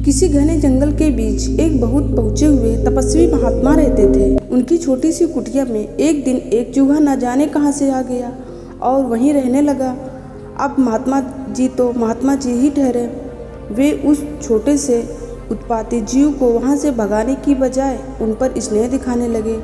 किसी घने जंगल के बीच एक बहुत पहुँचे हुए तपस्वी महात्मा रहते थे। उनकी छोटी सी कुटिया में एक दिन एक चूहा न जाने कहाँ से आ गया और वहीं रहने लगा। अब महात्मा जी तो महात्मा जी ही ठहरे। वे उस छोटे से उत्पाती जीव को वहाँ से भगाने की बजाय उन पर स्नेह दिखाने लगे।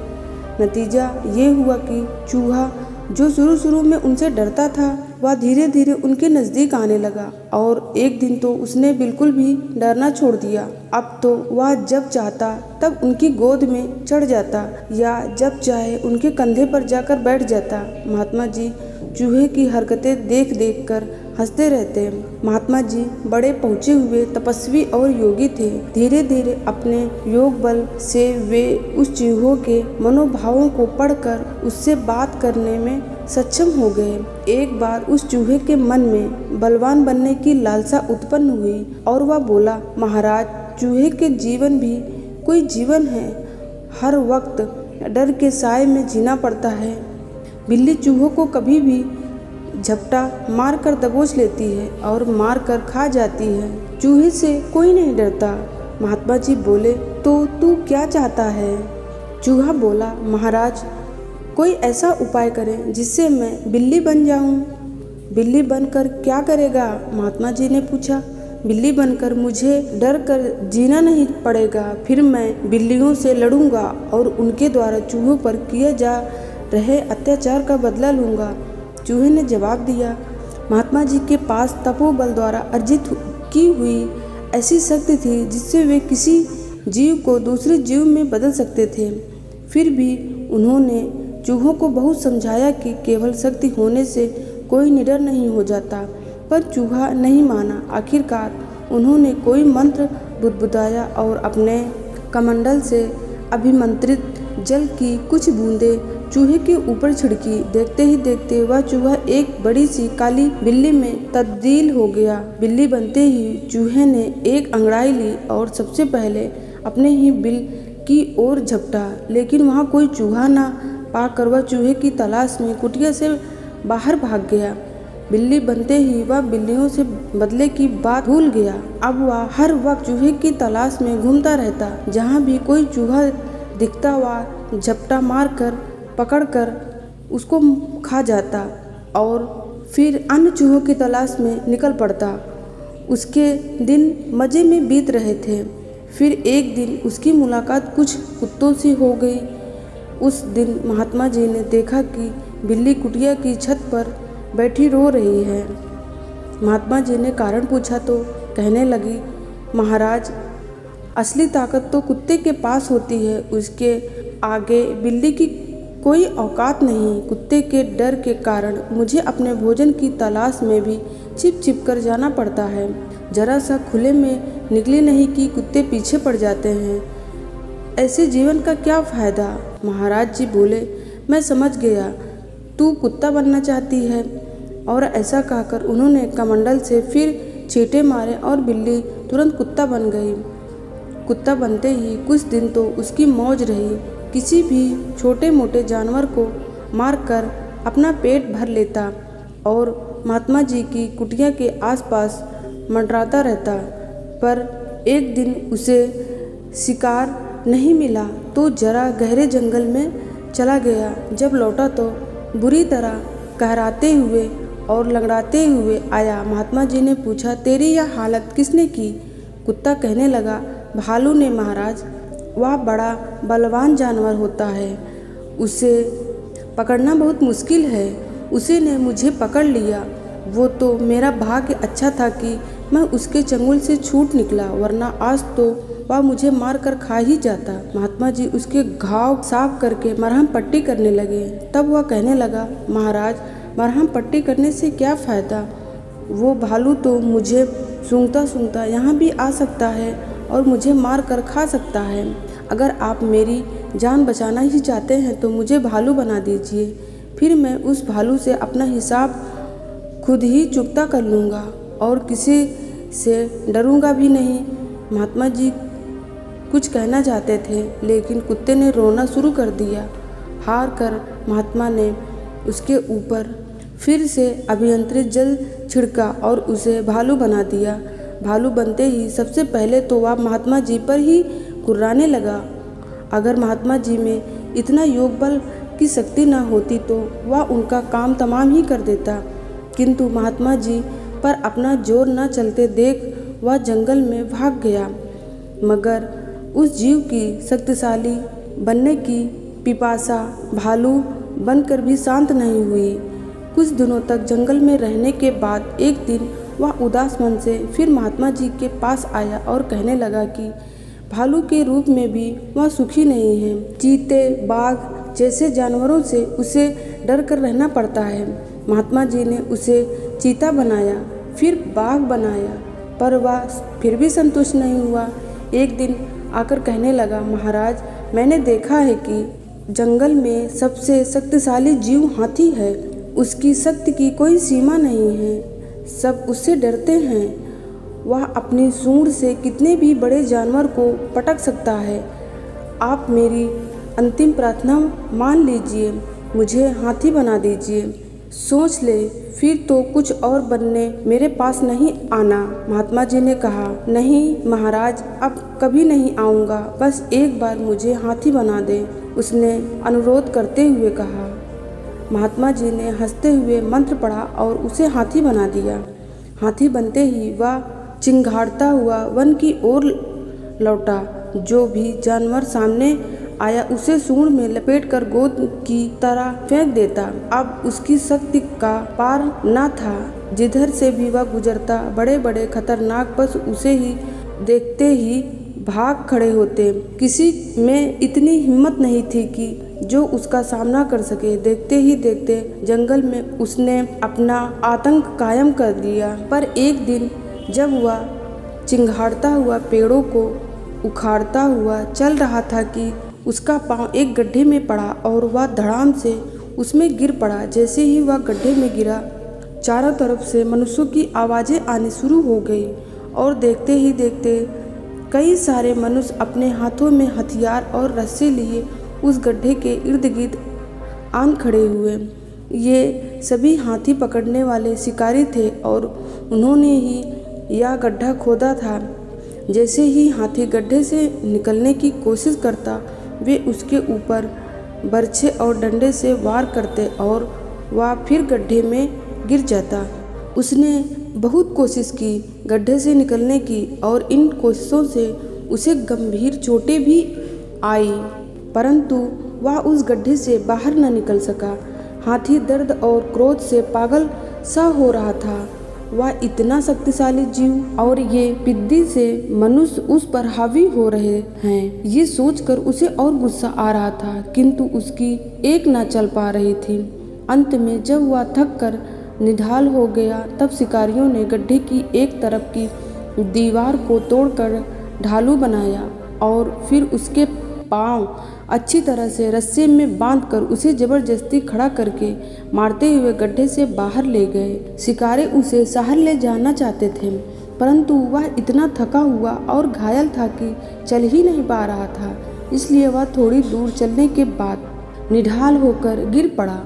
नतीजा ये हुआ कि चूहा, जो शुरू में उनसे डरता था, वह धीरे धीरे उनके नज़दीक आने लगा और एक दिन तो उसने बिल्कुल भी डरना छोड़ दिया। अब तो वह जब चाहता तब उनकी गोद में चढ़ जाता या जब चाहे उनके कंधे पर जाकर बैठ जाता। महात्मा जी चूहे की हरकतें देख देख कर हंसते रहते। महात्मा जी बड़े पहुँचे हुए तपस्वी और योगी थे। धीरे धीरे अपने योग बल से वे उस चूहों के मनोभावों को पढ़कर उससे बात करने में सक्षम हो गए। एक बार उस चूहे के मन में बलवान बनने की लालसा उत्पन्न हुई और वह बोला, महाराज, चूहे के जीवन भी कोई जीवन है। हर वक्त डर के साए में जीना पड़ता है। बिल्ली चूहों को कभी भी झपटा मार कर दबोच लेती है और मार कर खा जाती है। चूहे से कोई नहीं डरता। महात्मा जी बोले, तो तू क्या चाहता है? चूहा बोला, महाराज, कोई ऐसा उपाय करें जिससे मैं बिल्ली बन जाऊं। बिल्ली बनकर क्या करेगा? महात्मा जी ने पूछा। बिल्ली बनकर मुझे डर कर जीना नहीं पड़ेगा। फिर मैं बिल्लियों से लड़ूंगा और उनके द्वारा चूहों पर किए जा रहे अत्याचार का बदला लूंगा। चूहे ने जवाब दिया, महात्मा जी के पास तपोबल द्वारा अर्जित की हुई ऐसी शक्ति थी जिससे वे किसी जीव को दूसरे जीव में बदल सकते थे। फिर भी उन्होंने चूहों को बहुत समझाया कि केवल शक्ति होने से कोई निडर नहीं हो जाता, पर चूहा नहीं माना। आखिरकार उन्होंने कोई मंत्र बुदबुदाया और अपने कमंडल से अभिमंत्रित जल की कुछ बूंदें चूहे के ऊपर छिड़की। देखते ही देखते वह चूहा एक बड़ी सी काली बिल्ली में तब्दील हो गया। बिल्ली बनते ही चूहे ने एक अंगड़ाई ली और सबसे पहले अपने ही बिल की ओर झपटा, लेकिन वहाँ कोई चूहा ना पाकर वह चूहे की तलाश में कुटिया से बाहर भाग गया। बिल्ली बनते ही वह बिल्लियों से बदले की बात भूल गया। अब वह हर वक्त चूहे की तलाश में घूमता रहता। जहाँ भी कोई चूहा दिखता वह झपटा मार कर पकड़कर उसको खा जाता और फिर अन्य चूहों की तलाश में निकल पड़ता। उसके दिन मज़े में बीत रहे थे। फिर एक दिन उसकी मुलाकात कुछ कुत्तों से हो गई। उस दिन महात्मा जी ने देखा कि बिल्ली कुटिया की छत पर बैठी रो रही है। महात्मा जी ने कारण पूछा तो कहने लगी, महाराज, असली ताकत तो कुत्ते के पास होती है। उसके आगे बिल्ली की कोई औकात नहीं। कुत्ते के डर के कारण मुझे अपने भोजन की तलाश में भी छिप छिप कर जाना पड़ता है। जरा सा खुले में निकली नहीं कि कुत्ते पीछे पड़ जाते हैं। ऐसे जीवन का क्या फ़ायदा? महाराज जी बोले, मैं समझ गया, तू कुत्ता बनना चाहती है। और ऐसा कहकर उन्होंने कमंडल से फिर छींटे मारे और बिल्ली तुरंत कुत्ता बन गई। कुत्ता बनते ही कुछ दिन तो उसकी मौज रही। किसी भी छोटे मोटे जानवर को मारकर अपना पेट भर लेता और महात्मा जी की कुटिया के आसपास मंडराता रहता। पर एक दिन उसे शिकार नहीं मिला तो जरा गहरे जंगल में चला गया। जब लौटा तो बुरी तरह कहराते हुए और लंगड़ाते हुए आया। महात्मा जी ने पूछा, तेरी यह हालत किसने की? कुत्ता कहने लगा, भालू ने महाराज। वह बड़ा बलवान जानवर होता है, उसे पकड़ना बहुत मुश्किल है। उसी ने मुझे पकड़ लिया। वो तो मेरा भाग्य अच्छा था कि मैं उसके चंगुल से छूट निकला, वरना आज तो वह मुझे मार कर खा ही जाता। महात्मा जी उसके घाव साफ करके मरहम पट्टी करने लगे। तब वह कहने लगा, महाराज, मरहम पट्टी करने से क्या फ़ायदा? वो भालू तो मुझे सूंघता सूंघता यहाँ भी आ सकता है और मुझे मार कर खा सकता है। अगर आप मेरी जान बचाना ही चाहते हैं तो मुझे भालू बना दीजिए, फिर मैं उस भालू से अपना हिसाब खुद ही चुकता कर लूँगा और किसी से डरूँगा भी नहीं। महात्मा जी कुछ कहना चाहते थे, लेकिन कुत्ते ने रोना शुरू कर दिया। हार कर महात्मा ने उसके ऊपर फिर से अभियंत्रित जल छिड़का और उसे भालू बना दिया। भालू बनते ही सबसे पहले तो वह महात्मा जी पर ही कुर्राने लगा। अगर महात्मा जी में इतना योग बल की शक्ति न होती तो वह उनका काम तमाम ही कर देता, किंतु महात्मा जी पर अपना जोर न चलते देख वह जंगल में भाग गया। मगर उस जीव की शक्तिशाली बनने की पिपासा भालू बनकर भी शांत नहीं हुई। कुछ दिनों तक जंगल में रहने के बाद एक दिन वह उदास मन से फिर महात्मा जी के पास आया और कहने लगा कि भालू के रूप में भी वह सुखी नहीं है। चीते, बाघ जैसे जानवरों से उसे डर कर रहना पड़ता है। महात्मा जी ने उसे चीता बनाया, फिर बाघ बनाया, पर वह फिर भी संतुष्ट नहीं हुआ। एक दिन आकर कहने लगा, महाराज, मैंने देखा है कि जंगल में सबसे शक्तिशाली जीव हाथी है। उसकी शक्ति की कोई सीमा नहीं है, सब उससे डरते हैं। वह अपनी सूंड से कितने भी बड़े जानवर को पटक सकता है। आप मेरी अंतिम प्रार्थना मान लीजिए, मुझे हाथी बना दीजिए। सोच ले, फिर तो कुछ और बनने मेरे पास नहीं आना। महात्मा जी ने कहा, नहीं महाराज, अब कभी नहीं आऊँगा, बस एक बार मुझे हाथी बना दे। उसने अनुरोध करते हुए कहा। महात्मा जी ने हंसते हुए मंत्र पढ़ा और उसे हाथी बना दिया। हाथी बनते ही वह चिंघाड़ता हुआ वन की ओर लौटा। जो भी जानवर सामने आया उसे सूंड में लपेटकर गोद की तरह फेंक देता। अब उसकी शक्ति का पार न था। जिधर से भी वह गुजरता, बड़े बड़े खतरनाक पशु उसे ही देखते ही भाग खड़े होते। किसी में इतनी हिम्मत नहीं थी कि जो उसका सामना कर सके। देखते ही देखते जंगल में उसने अपना आतंक कायम कर लिया। पर एक दिन जब वह चिंघाड़ता हुआ पेड़ों को उखाड़ता हुआ चल रहा था कि उसका पांव एक गड्ढे में पड़ा और वह धड़ाम से उसमें गिर पड़ा। जैसे ही वह गड्ढे में गिरा, चारों तरफ से मनुष्यों की आवाज़ें आनी शुरू हो गई और देखते ही देखते कई सारे मनुष्य अपने हाथों में हथियार और रस्से लिए उस गड्ढे के इर्द गिर्द आन खड़े हुए। ये सभी हाथी पकड़ने वाले शिकारी थे और उन्होंने ही यह गड्ढा खोदा था। जैसे ही हाथी गड्ढे से निकलने की कोशिश करता, वे उसके ऊपर बरछे और डंडे से वार करते और वह फिर गड्ढे में गिर जाता। उसने बहुत कोशिश की गड्ढे से निकलने की और इन कोशिशों से उसे गंभीर चोटें भी आई, परंतु वह उस गड्ढे से बाहर न निकल सका। हाथी दर्द और क्रोध से पागल सा हो रहा था। वह इतना शक्तिशाली जीव और ये पिद्दी से मनुष्य उस पर हावी हो रहे हैं, ये सोचकर उसे और गुस्सा आ रहा था, किंतु उसकी एक ना चल पा रही थी। अंत में जब वह थक कर निढाल हो गया, तब शिकारियों ने गड्ढे की एक तरफ की दीवार को तोड़कर ढालू बनाया और फिर उसके पांव अच्छी तरह से रस्से में बांधकर उसे जबरदस्ती खड़ा करके मारते हुए गड्ढे से बाहर ले गए। शिकारी उसे शहर ले जाना चाहते थे, परंतु वह इतना थका हुआ और घायल था कि चल ही नहीं पा रहा था। इसलिए वह थोड़ी दूर चलने के बाद निढाल होकर गिर पड़ा।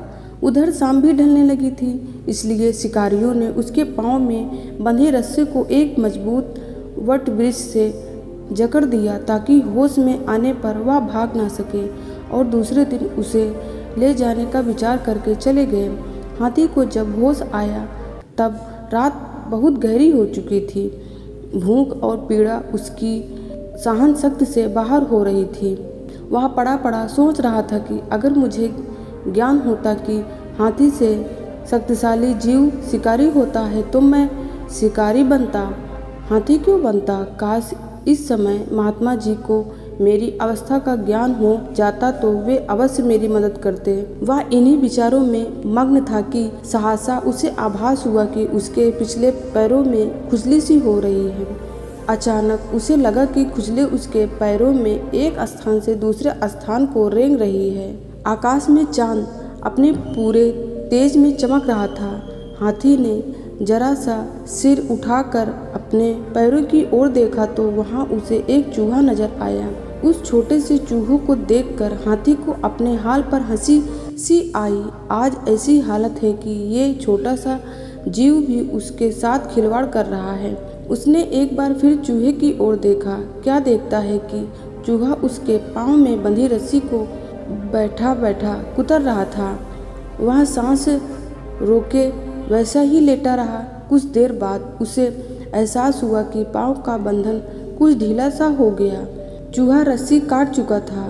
उधर शाम भी ढलने लगी थी, इसलिए शिकारियों ने उसके पाँव में बंधे रस्से को एक मजबूत वट वृक्ष से जकड़ दिया ताकि होश में आने पर वह भाग ना सके, और दूसरे दिन उसे ले जाने का विचार करके चले गए। हाथी को जब होश आया तब रात बहुत गहरी हो चुकी थी। भूख और पीड़ा उसकी सहन शक्ति से बाहर हो रही थी। वह पड़ा पड़ा सोच रहा था कि अगर मुझे ज्ञान होता कि हाथी से शक्तिशाली जीव शिकारी होता है तो मैं शिकारी बनता, हाथी क्यों बनता। काश इस समय महात्मा जी को मेरी अवस्था का ज्ञान हो जाता तो वे अवश्य मेरी मदद करते। वह इन्हीं विचारों में मग्न था कि सहसा उसे आभास हुआ कि उसके पिछले पैरों में खुजली सी हो रही है। अचानक उसे लगा कि खुजली उसके पैरों में एक स्थान से दूसरे स्थान को रेंग रही है। आकाश में चांद अपने पूरे तेज में चमक रहा था। हाथी ने जरा सा सिर उठाकर अपने पैरों की ओर देखा तो वहाँ उसे एक चूहा नजर आया। उस छोटे से चूहों को देखकर हाथी को अपने हाल पर हंसी सी आई। आज ऐसी हालत है कि ये छोटा सा जीव भी उसके साथ खिलवाड़ कर रहा है। उसने एक बार फिर चूहे की ओर देखा। क्या देखता है कि चूहा उसके पाँव में बंधी रस्सी को बैठा बैठा कुतर रहा था। वह सांस रोके वैसा ही लेटा रहा। कुछ देर बाद उसे एहसास हुआ कि पाँव का बंधन कुछ ढीला सा हो गया। चूहा रस्सी काट चुका था।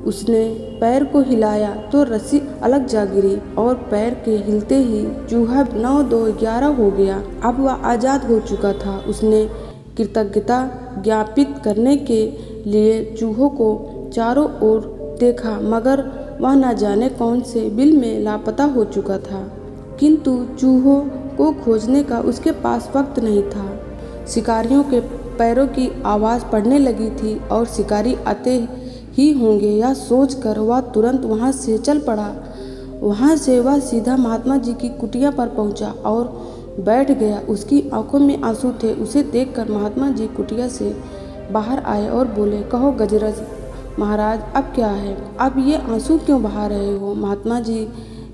उसने पैर को हिलाया तो रस्सी अलग जा गिरी और पैर के हिलते ही चूहा 9-2-11 हो गया। अब वह आज़ाद हो चुका था। उसने कृतज्ञता ज्ञापित करने के लिए चूहों को चारों ओर देखा, मगर वह न जाने कौन से बिल में लापता हो चुका था। किंतु चूहों को खोजने का उसके पास वक्त नहीं था। शिकारियों के पैरों की आवाज़ पड़ने लगी थी और शिकारी आते ही होंगे, यह सोचकर वह तुरंत वहाँ से चल पड़ा। वहाँ से वह सीधा महात्मा जी की कुटिया पर पहुँचा और बैठ गया। उसकी आंखों में आंसू थे। उसे देखकर महात्मा जी कुटिया से बाहर आए और बोले, कहो गजराज महाराज, अब क्या है? अब ये आंसू क्यों बहा रहे हो? महात्मा जी,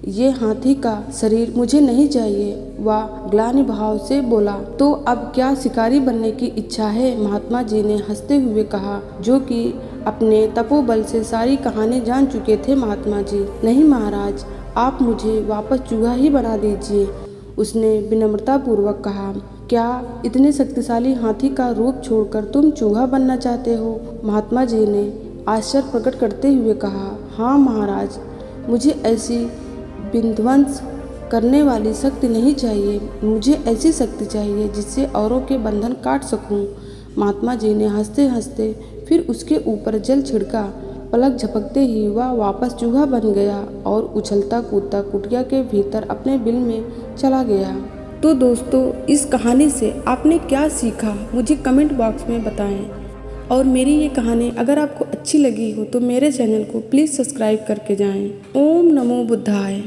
ये हाथी का शरीर मुझे नहीं चाहिए। वह ग्लानि भाव से बोला, तो अब क्या शिकारी बनने की इच्छा है? महात्मा जी ने हंसते हुए कहा, जो कि अपने तपोबल से सारी कहानी जान चुके थे। महात्मा जी, नहीं महाराज, आप मुझे वापस चूहा ही बना दीजिए। उसने विनम्रतापूर्वक कहा, क्या इतने शक्तिशाली हाथी का रूप छोड़कर तुम चूहा बनना चाहते हो? महात्मा जी ने आश्चर्य प्रकट करते हुए कहा, हाँ महाराज, मुझे ऐसी विध्वंस करने वाली शक्ति नहीं चाहिए। मुझे ऐसी शक्ति चाहिए जिससे औरों के बंधन काट सकूं। महात्मा जी ने हंसते हंसते फिर उसके ऊपर जल छिड़का। पलक झपकते ही वह वापस चूहा बन गया और उछलता कूदता कुटिया के भीतर अपने बिल में चला गया। तो दोस्तों, इस कहानी से आपने क्या सीखा मुझे कमेंट बॉक्स में बताएं। और मेरी ये कहानी अगर आपको अच्छी लगी हो तो मेरे चैनल को प्लीज़ सब्सक्राइब करके जाएं। ओम नमो बुद्धाय।